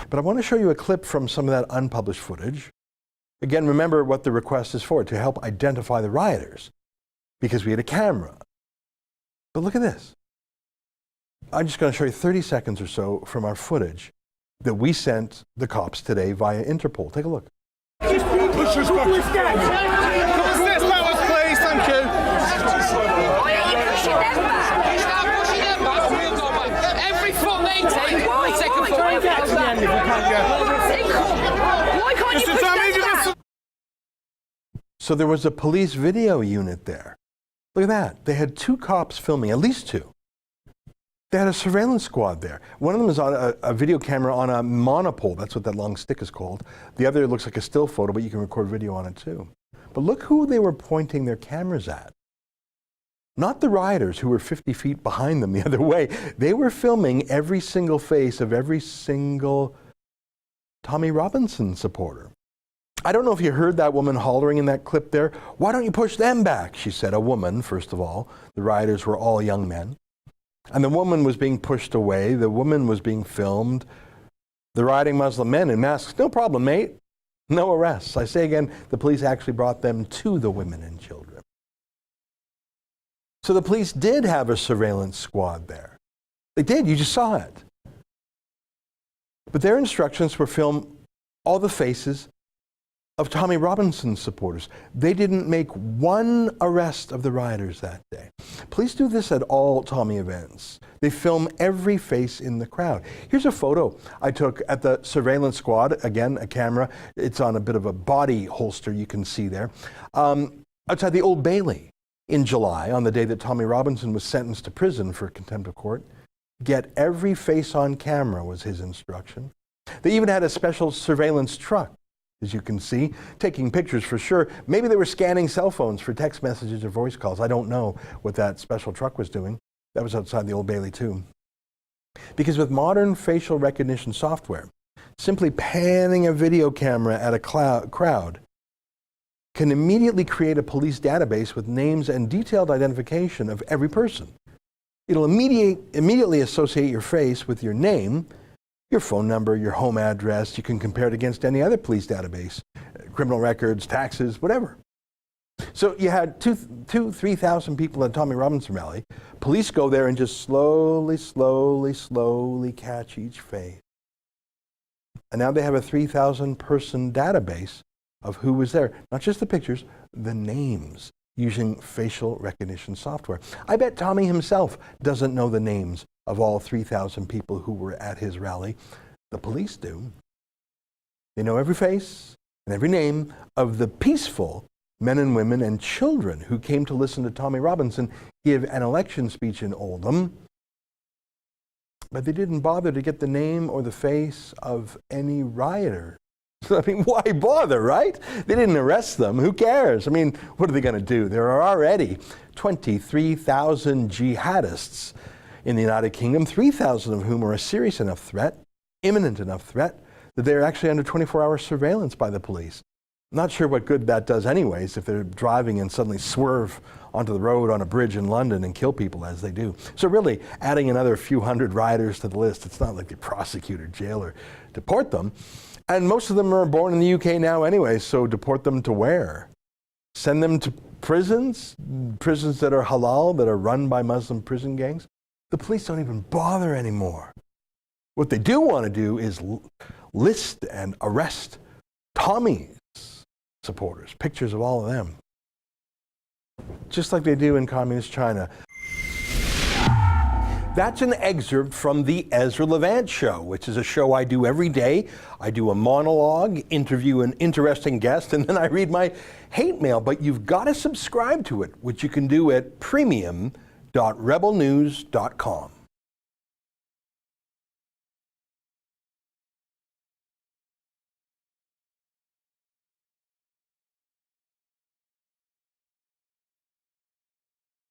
But I want to show you a clip from some of that unpublished footage. Again, remember what the request is for, to help identify the rioters, because we had a camera. But look at this. I'm just going to show you 30 seconds or so from our footage that we sent the cops today via Interpol. Take a look. Push us back. Please, thank you. Why are you pushing them back? Stop pushing them back. We'll go back. Every foot they take, we take a foot. Why can't you push them back? So there was a police video unit there. Look at that. They had 2 cops filming, at least 2. They had a surveillance squad there. One of them is on a video camera on a monopole. That's what that long stick is called. The other looks like a still photo, but you can record video on it too. But look who they were pointing their cameras at. Not the rioters who were 50 feet behind them the other way. They were filming every single face of every single Tommy Robinson supporter. I don't know if you heard that woman hollering in that clip there. Why don't you push them back? She said, a woman, first of all. The rioters were all young men. And the woman was being pushed away. The woman was being filmed. The rioting Muslim men in masks, no problem, mate. No arrests. I say again, the police actually brought them to the women and children. So the police did have a surveillance squad there. They did, you just saw it. But their instructions were film all the faces of Tommy Robinson supporters. They didn't make one arrest of the rioters that day. Police do this at all Tommy events. They film every face in the crowd. Here's a photo I took at the surveillance squad. Again, a camera. It's on a bit of a body holster you can see there. Outside the Old Bailey in July, on the day that Tommy Robinson was sentenced to prison for contempt of court. Get every face on camera was his instruction. They even had a special surveillance truck, as you can see, taking pictures for sure. Maybe they were scanning cell phones for text messages or voice calls. I don't know what that special truck was doing. That was outside the Old Bailey too. Because with modern facial recognition software, simply panning a video camera at a crowd can immediately create a police database with names and detailed identification of every person. It'll immediately associate your face with your name, your phone number, your home address. You can compare it against any other police database, criminal records, taxes, whatever. So you had 3,000 people at Tommy Robinson rally. Police go there and just slowly catch each face. And now they have a 3,000 person database of who was there. Not just the pictures, the names, using facial recognition software. I bet Tommy himself doesn't know the names of all 3,000 people who were at his rally. The police do. They know every face and every name of the peaceful men and women and children who came to listen to Tommy Robinson give an election speech in Oldham. But they didn't bother to get the name or the face of any rioter. I mean, why bother, right? They didn't arrest them. Who cares? I mean, what are they going to do? There are already 23,000 jihadists in the United Kingdom, 3,000 of whom are a serious enough threat, imminent enough threat, that they're actually under 24-hour surveillance by the police. Not sure what good that does anyways if they're driving and suddenly swerve onto the road on a bridge in London and kill people as they do. So really, adding another few hundred rioters to the list, it's not like they prosecute or jail or deport them. And most of them are born in the UK now anyway, so deport them to where? Send them to prisons? Prisons that are halal, that are run by Muslim prison gangs? The police don't even bother anymore. What they do want to do is list and arrest Tommy's supporters, pictures of all of them. Just like they do in communist China. That's an excerpt from the Ezra Levant Show, which is a show I do every day. I do a monologue, interview an interesting guest, and then I read my hate mail. But you've got to subscribe to it, which you can do at premium.rebelnews.com.